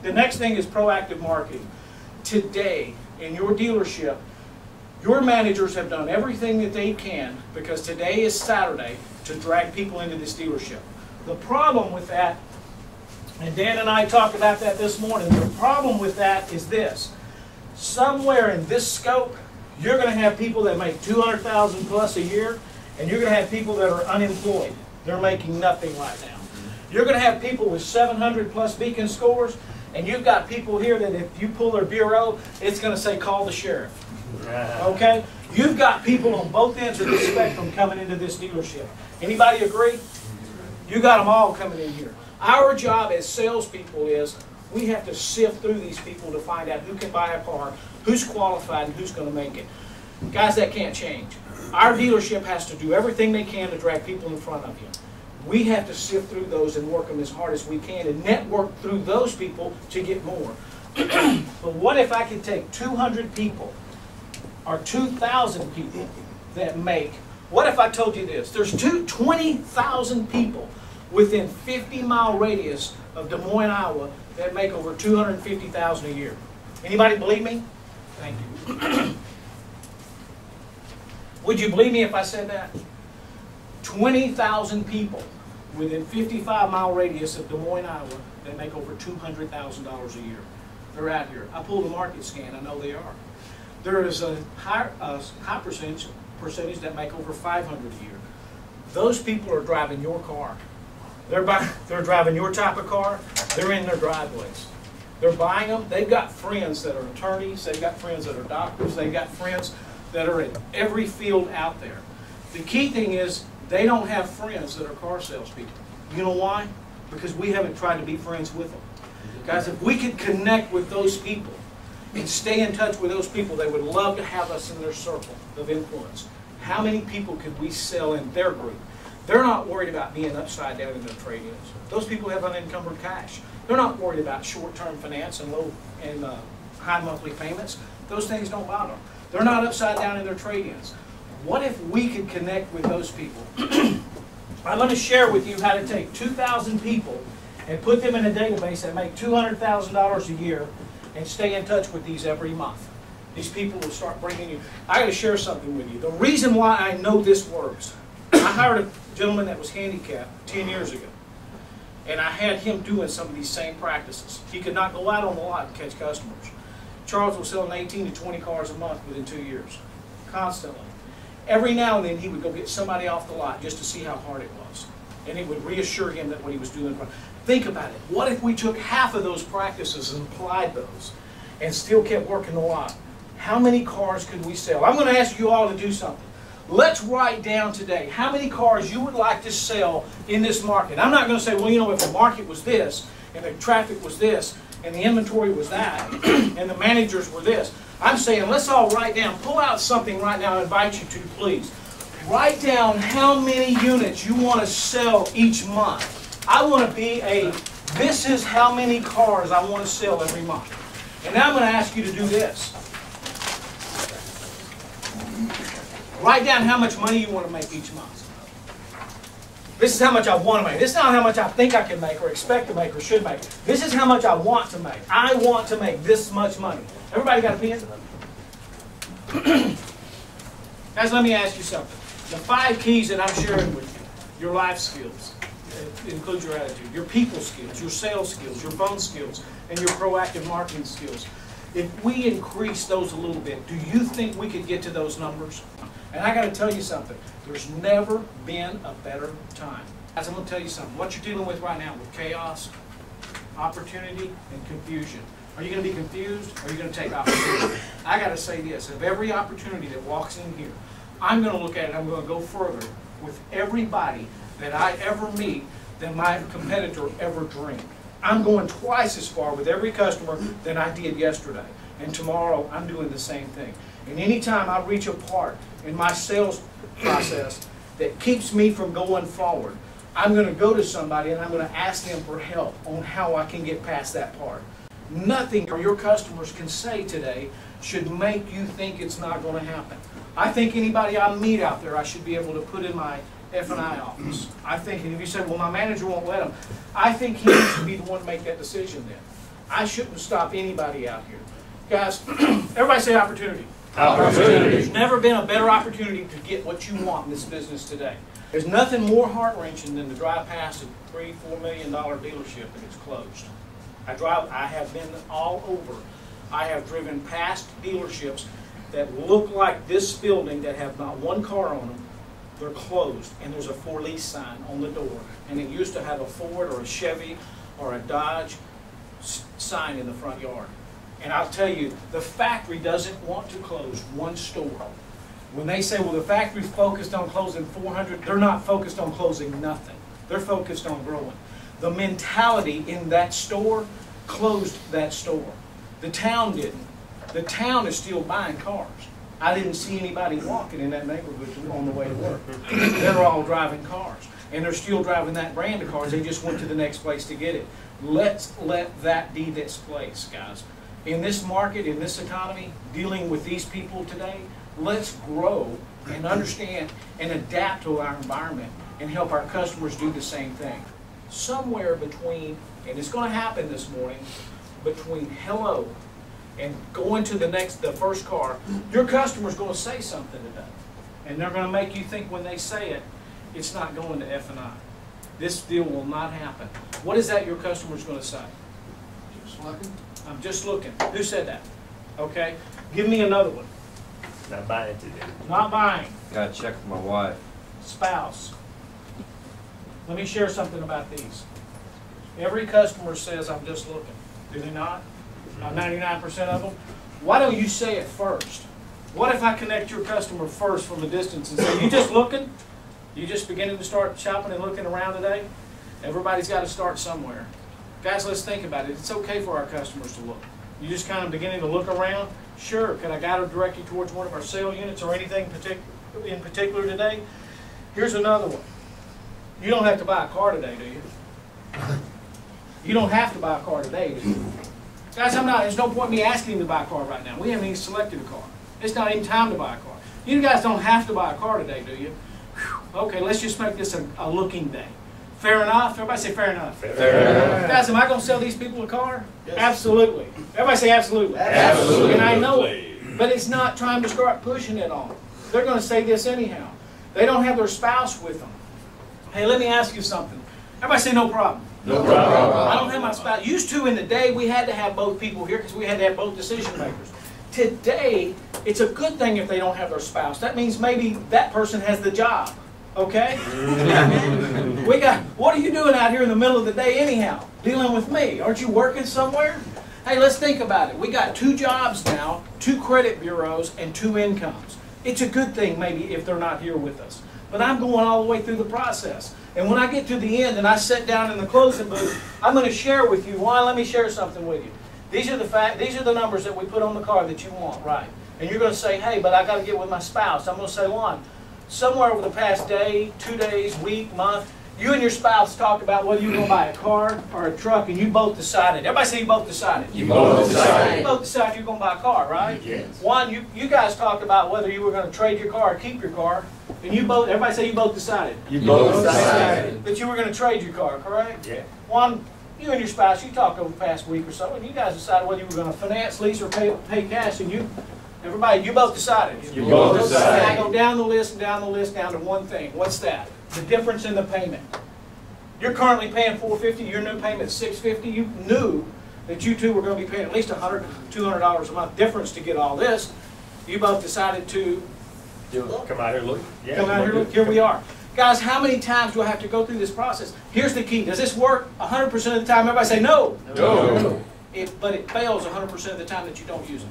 The next thing is proactive marketing. Today, in your dealership, your managers have done everything that they can, because today is Saturday, to drag people into this dealership. The problem with that, and Dan and I talked about that this morning, the problem with that is this. Somewhere in this scope, you're going to have people that make $200,000 plus a year, and you're going to have people that are unemployed. They're making nothing right now. You're going to have people with 700 plus beacon scores, and you've got people here that if you pull their bureau, it's going to say call the sheriff. Okay? You've got people on both ends of the spectrum coming into this dealership. Anybody agree? You got them all coming in here. Our job as salespeople is we have to sift through these people to find out who can buy a car, who's qualified, and who's going to make it. Guys, that can't change. Our dealership has to do everything they can to drag people in front of you. We have to sift through those and work them as hard as we can and network through those people to get more. But what if I could take 200 people or 2,000 people that make, what if I told you this? There's 20,000 people within 50-mile radius of Des Moines, Iowa that make over $250,000 a year. Anybody believe me? Thank you. Would you believe me if I said that? 20,000 people within 55-mile radius of Des Moines, Iowa that make over $200,000 a year. They're out here. I pulled a market scan. I know they are. There is a high percentage that make over $500 a year. Those people are driving your car. They're driving your type of car. They're in their driveways. They're buying them. They've got friends that are attorneys. They've got friends that are doctors. They've got friends that are in every field out there. The key thing is they don't have friends that are car salespeople. You know why? Because we haven't tried to be friends with them. Guys, if we could connect with those people and stay in touch with those people, they would love to have us in their circle of influence. How many people could we sell in their group? They're not worried about being upside down in their trade-ins. Those people have unencumbered cash. They're not worried about short-term finance and high monthly payments. Those things don't bother them. They're not upside down in their trade-ins. What if we could connect with those people? I'm going to share with you how to take 2,000 people and put them in a database that make $200,000 a year and stay in touch with these every month. These people will start bringing you. I got to share something with you. The reason why I know this works, I hired a gentleman that was handicapped 10 years ago, and I had him doing some of these same practices. He could not go out on the lot and catch customers. Charles was selling 18 to 20 cars a month within 2 years, constantly. Every now and then he would go get somebody off the lot just to see how hard it was. And it would reassure him that what he was doing. Think about it. What if we took half of those practices and applied those and still kept working the lot? How many cars could we sell? I'm going to ask you all to do something. Let's write down today how many cars you would like to sell in this market. I'm not going to say, well, you know, if the market was this and the traffic was this and the inventory was that and the managers were this. I'm saying let's all write down, pull out something right now. I invite you to, please. Write down how many units you want to sell each month. I want to be this is how many cars I want to sell every month. And now I'm going to ask you to do this. Write down how much money you want to make each month. This is how much I want to make. This is not how much I think I can make or expect to make or should make. This is how much I want to make. I want to make this much money. Everybody got a pen? Guys, let me ask you something. The 5 keys that I'm sharing with you, your life skills, it includes your attitude, your people skills, your sales skills, your phone skills, and your proactive marketing skills. If we increase those a little bit, do you think we could get to those numbers? And I got to tell you something. There's never been a better time. Guys, I'm going to tell you something. What you're dealing with right now with chaos, opportunity, and confusion. Are you going to be confused or are you going to take opportunity? I got to say this. Of every opportunity that walks in here, I'm going to look at it. I'm going to go further with everybody that I ever meet than my competitor ever dreamed. I'm going twice as far with every customer than I did yesterday. And tomorrow, I'm doing the same thing. And anytime I reach a part in my sales process that keeps me from going forward, I'm going to go to somebody and I'm going to ask them for help on how I can get past that part. Nothing your customers can say today should make you think it's not going to happen. I think anybody I meet out there, I should be able to put in my F&I office. I think, and if you say, well, my manager won't let him, I think he needs to be the one to make that decision then. I shouldn't stop anybody out here. Guys, everybody say opportunity. Opportunity. There's never been a better opportunity to get what you want in this business today. There's nothing more heart-wrenching than to drive past a $3, $4 million dealership and it's closed. I have been all over. I have driven past dealerships that look like this building that have not one car on them. They're closed, and there's a for lease sign on the door. And it used to have a Ford or a Chevy or a Dodge sign in the front yard. And I'll tell you, the factory doesn't want to close one store. When they say, well, the factory's focused on closing 400, they're not focused on closing nothing. They're focused on growing. The mentality in that store closed that store. The town didn't. The town is still buying cars. I didn't see anybody walking in that neighborhood on the way to work. They're all driving cars. And they're still driving that brand of cars. They just went to the next place to get it. Let's let that be this place, guys. In this market, in this economy, dealing with these people today, let's grow and understand and adapt to our environment and help our customers do the same thing. Somewhere between, and it's going to happen this morning, between hello and going to the first car, your customer's going to say something today. And they're going to make you think when they say it, it's not going to F&I. This deal will not happen. What is that your customer's going to say? Just looking. I'm just looking. Who said that? Okay. Give me another one. Not buying today. Not buying. Got to check with my wife. Spouse. Let me share something about these. Every customer says, I'm just looking. Do they not? 99% of them. Why don't you say it first? What if I connect your customer first from a distance and say, you just looking? You just beginning to start shopping and looking around today? Everybody's got to start somewhere. Guys, let's think about it. It's okay for our customers to look. You just kind of beginning to look around? Sure. Can I guide or direct you towards one of our sale units or anything in particular today? Here's another one. You don't have to buy a car today, do you? You don't have to buy a car today, do you? Guys, there's no point in me asking you to buy a car right now. We haven't even selected a car. It's not even time to buy a car. You guys don't have to buy a car today, do you? Whew. Okay, let's just make this a looking day. Fair enough? Everybody say fair enough. Fair enough. Guys, am I going to sell these people a car? Yes. Absolutely. Everybody say absolutely. Absolutely. And I know it. But it's not time to start pushing it on them. They're going to say this anyhow. They don't have their spouse with them. Hey, let me ask you something. Everybody say no problem. No problem. I don't have my spouse. Used to in the day, we had to have both people here because we had to have both decision makers. Today, it's a good thing if they don't have their spouse. That means maybe that person has the job. Okay? What are you doing out here in the middle of the day anyhow? Dealing with me. Aren't you working somewhere? Hey, let's think about it. We got 2 jobs now, 2 credit bureaus, and 2 incomes. It's a good thing maybe if they're not here with us. But I'm going all the way through the process. And when I get to the end and I sit down in the closing booth, I'm going to share with you why. Let me share something with you. These are the numbers that we put on the card that you want, right? And you're going to say, hey, but I got to get with my spouse. I'm going to say, Lon, somewhere over the past day, 2 days, week, month, you and your spouse talked about whether you're going to buy a car or a truck, and you both decided. Everybody say you both decided. You both decided. You both decided you're going to buy a car, right? Yes. One, you guys talked about whether you were going to trade your car or keep your car, and you both. Everybody say you both decided. You both decided. That you were going to trade your car, correct? Yeah. One, you and your spouse, you talked over the past week or so, and you guys decided whether you were going to finance, lease, or pay cash, and you both decided. You both decided. I go down the list and down the list down to one thing. What's that? The difference in the payment. You're currently paying $450. Your new payment is $650. You knew that you two were going to be paying at least $100, $200 a month difference to get all this. You both decided to come out here, look. Yeah, come out here, look. Here we are. Guys, how many times do I have to go through this process? Here's the key. Does this work 100% of the time? Everybody say no. No. But it fails 100% of the time that you don't use it.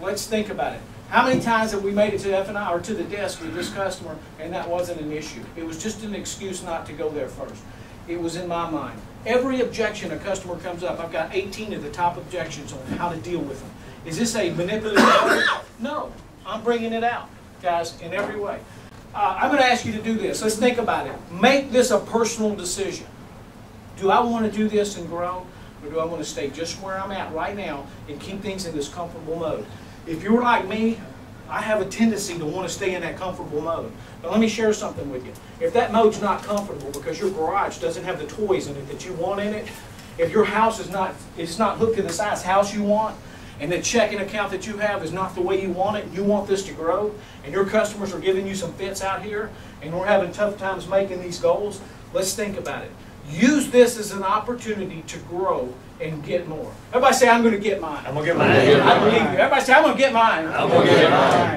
Let's think about it. How many times have we made it to F&I or to the desk with this customer and that wasn't an issue? It was just an excuse not to go there first. It was in my mind. Every objection a customer comes up, I've got 18 of the top objections on how to deal with them. Is this a manipulative effort? No. I'm bringing it out, guys, in every way. I'm going to ask you to do this. Let's think about it. Make this a personal decision. Do I want to do this and grow, or do I want to stay just where I'm at right now and keep things in this comfortable mode? If you're like me, I have a tendency to want to stay in that comfortable mode. But let me share something with you. If that mode's not comfortable because your garage doesn't have the toys in it that you want in it, If your house is not, it's not hooked to the size house you want, and the checking account that you have is not the way you want it, you want this to grow, and your customers are giving you some fits out here, and we're having tough times making these goals, let's think about it. Use this as an opportunity to grow and get more. Everybody say, I'm going to get mine. I'm going to get mine. I believe you. Everybody say, I'm going to get mine. I'm going to get mine.